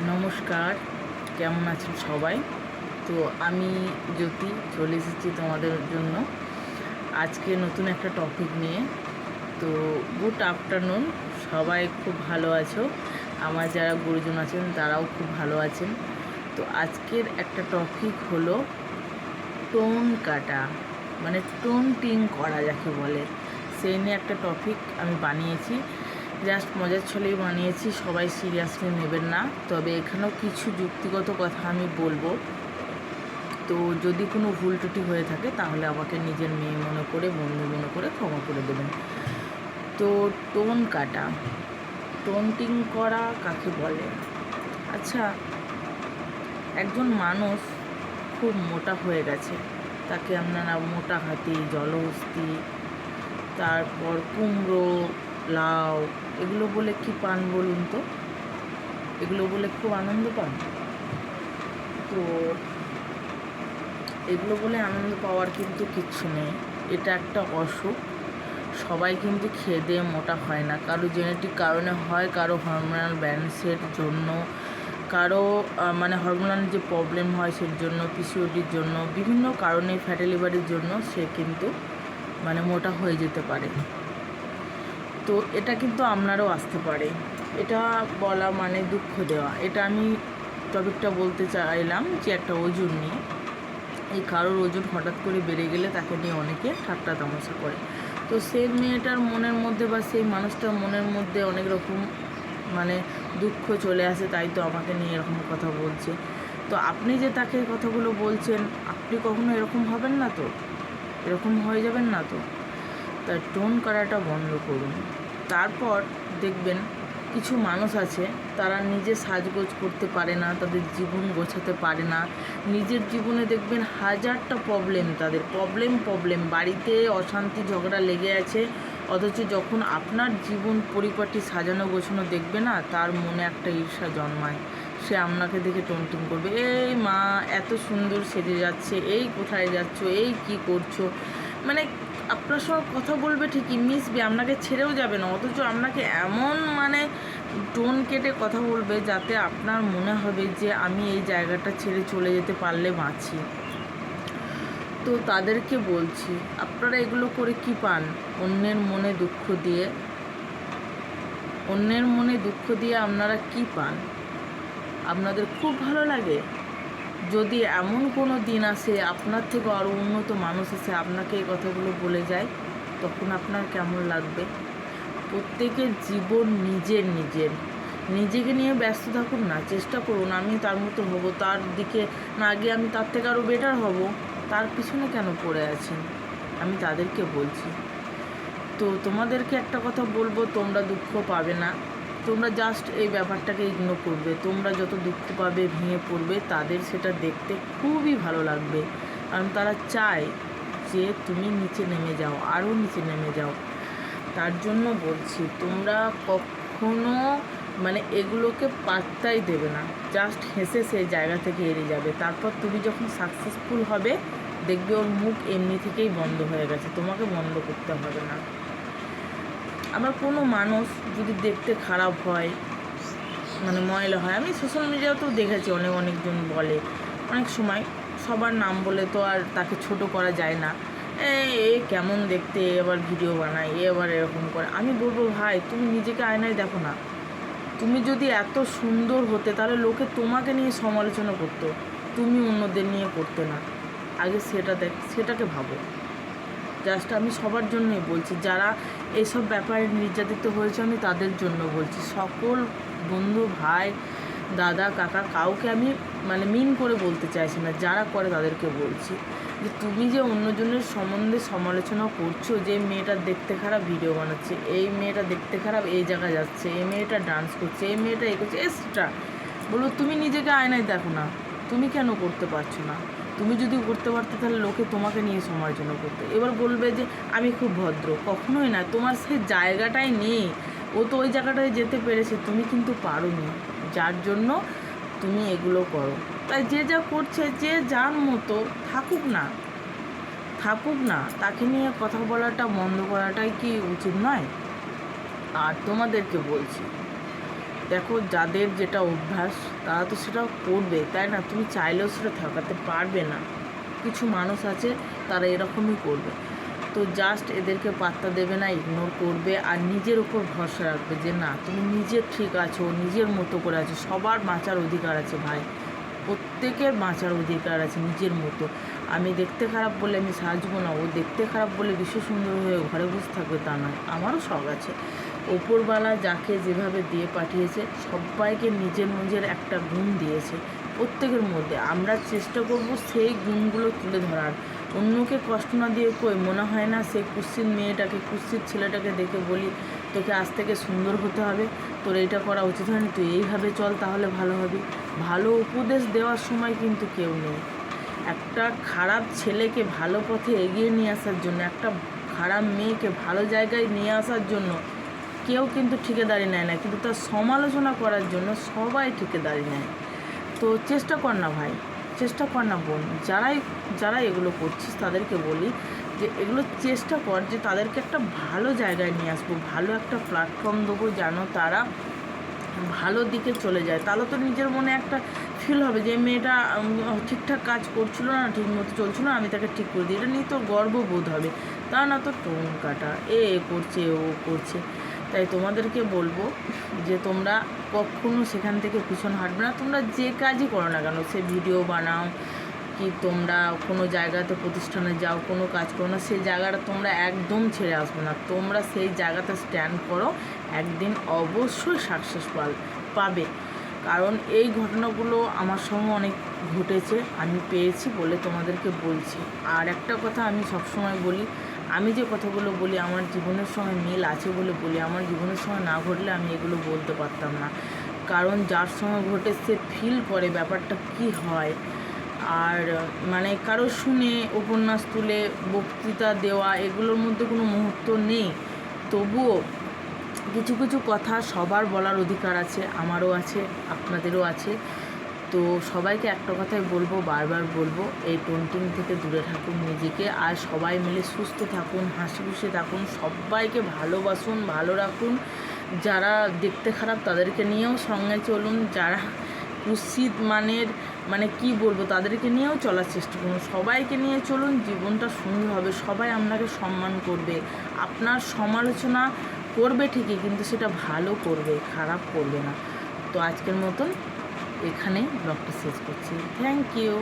নমস্কার, কেমন আছেন সবাই? তো আমি জ্যোতি চলে এসেছি তোমাদের জন্য আজকে নতুন একটা টপিক নিয়ে। তো গুড আফটারনুন, সবাই খুব ভালো আছো? আমার যারা গুরুজন আছেন তারাও খুব ভালো আছেন। তো আজকের একটা টপিক হলো টোন কাটা, মানে টোনটিং করা যাকে বলে, সেই নিয়ে একটা টপিক আমি বানিয়েছি। জাস্ট মজার ছলেই বানিয়েছি, সবাই সিরিয়াসলি নেবেন না। তবে এখানেও কিছু যুক্তিগত কথা আমি বলবো। তো যদি কোনো ভুল ত্রুটি হয়ে থাকে তাহলে আমাকে নিজের মেয়ে মনে করে, বন্ধু মনে করে ক্ষমা করে দেবেন। তো টোন কাটা, টোনটিং করা কাকে বলে? আচ্ছা, একজন মানুষ খুব মোটা হয়ে গেছে, তাকে আপনারা মোটা হাতি, জলহস্তি, তারপর কুমড়ো, লাউ, এগুলো বলে কি পান বলুন তো? এগুলো বলে খুব আনন্দ পান? তো এগুলো বলে আনন্দ পাওয়ার কিন্তু কিচ্ছু নেই, এটা একটা অসুখ। সবাই কিন্তু খেয়ে দিয়ে মোটা হয় না, কারো জেনেটিক কারণে হয়, কারো হরমোনাল ব্যালেন্সের জন্য, কারো মানে হরমোনাল যে প্রবলেম হয় সের জন্য, পিসিওডির জন্য, বিভিন্ন কারণে, ফ্যাটি লিভারের জন্য সে কিন্তু মানে মোটা হয়ে যেতে পারে। তো এটা কিন্তু আপনারও আসতে পারে। এটা বলা মানে দুঃখ দেওয়া। এটা আমি টপিকটা বলতে চাইলাম যে একটা ওজন নিয়ে, এই কারোর ওজন হঠাৎ করে বেড়ে গেলে তাকে নিয়ে অনেকে ঠাট্টা তামাশা করে। তো সেই মেয়েটার মনের মধ্যে বা সেই মানুষটার মনের মধ্যে অনেক রকম মানে দুঃখ চলে আসে, তাই তো আমাকে নিয়ে এরকম কথা বলছে। তো আপনি যে তাকে কথাগুলো বলছেন, আপনি কখনো এরকম হবেন না তো? এরকম হয়ে যাবেন না তো? তাই টোন করাটা বন্ধ করুন। তারপর দেখবেন কিছু মানুষ আছে, তারা নিজে সাজগোজ করতে পারে না, তাদের জীবন গোছাতে পারে না। নিজের জীবনে দেখবেন হাজারটা প্রবলেম, তাদের প্রবলেম বাড়িতে অশান্তি ঝগড়া লেগে আছে, অথচ যখন আপনার জীবন পরিপাটি সাজানো গোছানো দেখবে না, তার মনে একটা ঈর্ষা জন্মায়। সে আপনাকে দেখে টোনটিং করবে, এই মা এত সুন্দর সেজে যাচ্ছে, এই কোথায় যাচ্ছ, এই কি করছো, মানে আপনার সঙ্গে কথা বলবে ঠিকই, মিশবে, আপনাকে ছেড়েও যাবে না, অথচ আপনাকে এমন মানে টোন কেটে কথা বলবে যাতে আপনার মনে হবে যে আমি এই জায়গাটা ছেড়ে চলে যেতে পারলে বাঁচি। তো তাদেরকে বলছি, আপনারা এগুলো করে কি পান? অন্যের মনে দুঃখ দিয়ে, অন্যের মনে দুঃখ দিয়ে আপনারা কি পান? আপনাদের খুব ভালো লাগে? যদি এমন কোনো দিন আসে আপনার থেকে আরও উন্নত মানুষ এসে আপনাকে এই কথাগুলো বলে যায়, তখন আপনার কেমন লাগবে? প্রত্যেকের জীবন নিজেকে নিয়ে ব্যস্ত থাকুন না, চেষ্টা করুন আমি তার মতো হব, তার দিকে না গিয়ে আমি তার থেকে আরও বেটার হব। তার পিছনে কেন পড়ে আছেন? আমি তাদেরকে বলছি। তো তোমাদেরকে একটা কথা বলবো, তোমরা দুঃখ পাবে না, তোমরা জাস্ট এই ব্যাপারটাকে ইগনোর করবে। তোমরা যত দুঃখ পাবে, ভেঙে পড়বে, তাদের সেটা দেখতে খুবই ভালো লাগবে, কারণ তারা চায় যে তুমি নিচে নেমে যাও, আরও নিচে নেমে যাও। তার জন্য বলছি, তোমরা কখনো মানে এগুলোকে পাত্তাই দেবে না, জাস্ট হেসে সেই জায়গা থেকে এড়িয়ে যাবে। তারপর তুমি যখন সাকসেসফুল হবে, দেখবে ওর মুখ এমনি থেকেই বন্ধ হয়ে গেছে, তোমাকে বন্ধ করতে হবে না। আবার কোনো মানুষ যদি দেখতে খারাপ হয়, মানে ময়লা হয়, আমি সোশ্যাল মিডিয়াতেও দেখেছি অনেকজন বলে, অনেক সময় সবার নাম বলে তো আর তাকে ছোট করা যায় না, এ কেমন দেখতে, এবার ভিডিও বানায়, এবার এরকম করে। আমি বলবো, ভাই তুমি নিজেকে আয়নায় দেখো না। তুমি যদি এত সুন্দর হতে, তাহলে লোকে তোমাকে নিয়ে সমালোচনা করতো, তুমি অন্যদের নিয়ে করতে না। আগে সেটাকে ভাবো। জাস্ট আমি সবার জন্যই বলছি, যারা এইসব ব্যাপারে নির্যাতিত হয়েছে আমি তাদের জন্য বলছি। সকল বন্ধু, ভাই, দাদা, কাকা, কাউকে আমি মানে মিন করে বলতে চাইছি না, যারা করে তাদেরকে বলছি যে তুমি যে অন্যজনের সম্বন্ধে সমালোচনা করছো, যে মেয়েটা দেখতে খারাপ ভিডিও বানাচ্ছে, এই মেয়েটা দেখতে খারাপ এই জায়গায় যাচ্ছে, এই মেয়েটা ডান্স করছে, এই মেয়েটা এ করছে, এক্সট্রা বলো, তুমি নিজেকে আয়নায় দেখো না, তুমি কেন করতে পারছো না? তুমি যদি করতে পারতে তাহলে লোকে তোমাকে নিয়ে সমালোচনা করতে। এবার বলবে যে আমি খুব ভদ্র, কখনোই না, তোমার সেই জায়গাটাই নেই। ও তো ওই জায়গাটায় যেতে পেরেছে, তুমি কিন্তু পারোনি, যার জন্য তুমি এগুলো করো। তাই যে যা করছে, যে যার মতো থাকুক না, তাকে নিয়ে কথা বলাটা বন্ধ করাটাই কি উচিত নয়? আর তোমাদেরকে বলছি, দেখো যাদের যেটা অভ্যাস তারা তো সেটা করবে, তাই না? তুমি চাইলেও সেটা ঠকাতে পারবে না। কিছু মানুষ আছে তারা এরকমই করবে। তো জাস্ট এদেরকে পাত্তা দেবে না, ইগনোর করবে আর নিজের উপর ভরসা রাখবে যে না তুমি নিজে ঠিক আছো, নিজের মতো করে আছো। সবার বাঁচার অধিকার আছে ভাই, প্রত্যেকের বাঁচার অধিকার আছে নিজের মতো। আমি দেখতে খারাপ বলে আমি সাজবো না, ও দেখতে খারাপ বলে বিশ্ব সুন্দর হয়ে ঘরে বসে থাকবে তা নয়। আমারও শখ আছে। ওপরওয়ালা যাকে যেভাবে দিয়ে পাঠিয়েছে সবাইকে নিজের নিজের একটা গুণ দিয়েছে প্রত্যেকের মধ্যে। আমরা চেষ্টা করব সেই গুণগুলো তুলে ধরার, অন্যকে কষ্ট না দিয়ে। কই মনে হয় না সেই কুৎসিত মেয়েটাকে, কুৎসিত ছেলেটাকে দেখে বলি তোকে আজ থেকে সুন্দর হতে হবে, তোর এইটা করা উচিত হয়নি, তুই এইভাবে চল তাহলে ভালো হবে। ভালো উপদেশ দেওয়ার সময় কিন্তু কেউ নেই। একটা খারাপ ছেলেকে ভালো পথে এগিয়ে নিয়ে আসার জন্য, একটা খারাপ মেয়েকে ভালো জায়গায় নিয়ে আসার জন্য কেউ কিন্তু ঠিকাদারি নেয় না, কিন্তু তার সমালোচনা করার জন্য সবাই ঠিকাদারি নেয়। তো চেষ্টা কর না ভাই, চেষ্টা কর না বোন, যারা এগুলো করছিস তাদেরকে বলি যে এগুলো চেষ্টা কর যে তাদেরকে একটা ভালো জায়গায় নিয়ে আসবো, ভালো একটা প্ল্যাটফর্ম দেবো যেন তারা ভালো দিকে চলে যায়। তাহলে তো নিজের মনে একটা ফিল হবে যে মেয়েটা ঠিকঠাক কাজ করছিল না, ঠিক মতো চলছিল না, আমি তাকে ঠিক করে দিই, এটা নিয়ে তোর গর্ববোধ হবে। তা না তো টোন কাটা, এ করছে ও করছে। তাই তোমাদেরকে বলবো যে তোমরা কখনো সেখান থেকে পিছন হাঁটবে না। তোমরা যে কাজই করো না কেন, সে ভিডিও বানাও কি তোমরা কোনো জায়গাতে প্রতিষ্ঠানে যাও, কোনো কাজ করো না, সেই জায়গাটা তোমরা একদম ছেড়ে আসবে না। তোমরা সেই জায়গাতে স্ট্যান্ড করো, একদিন অবশ্যই সাকসেস পাবে। কারণ এই ঘটনাগুলো আমার সঙ্গে অনেক ঘটেছে, আমি পেয়েছি বলে তোমাদেরকে বলছি। আর একটা কথা আমি সবসময় বলি, আমি যে কথাগুলো বলি আমার জীবনের সঙ্গে মিল আছে বলে বলি। আমার জীবনের সঙ্গে না ঘটলে আমি এগুলো বলতে পারতাম না। কারণ যার সঙ্গে ঘটে সে ফিল করে ব্যাপারটা কি হয়। আর মানে কারো শুনে উপন্যাস তুলে বক্তৃতা দেওয়া এগুলোর মধ্যে কোনো মুহূর্ত নেই। তবুও কিছু কিছু কথা সবার বলার অধিকার আছে, আমারও আছে, আপনাদেরও আছে। তো সবাইকে একটা কথাই বলবো, বারবার বলবো, এই টোনটিং থেকে দূরে থাকুন নিজেকে, আর সবাই মিলে সুস্থ থাকুন, হাসি খুশি থাকুন, সবাইকে ভালোবাসুন, ভালো রাখুন। যারা দেখতে খারাপ তাদেরকে নিয়েও সঙ্গে চলুন, যারা কুৎসিত মানে কি বলবো তাদেরকে নিয়েও চলার চেষ্টা করুন। সবাইকে নিয়ে চলুন, জীবনটা সুন্দর হবে, সবাই আপনাকে সম্মান করবে। আপনার সমালোচনা করবে ঠিকই, কিন্তু সেটা ভালো করবে, খারাপ করবে না। তো আজকের মতন এখানেই ব্লগটা শেষ করছি। Thank you.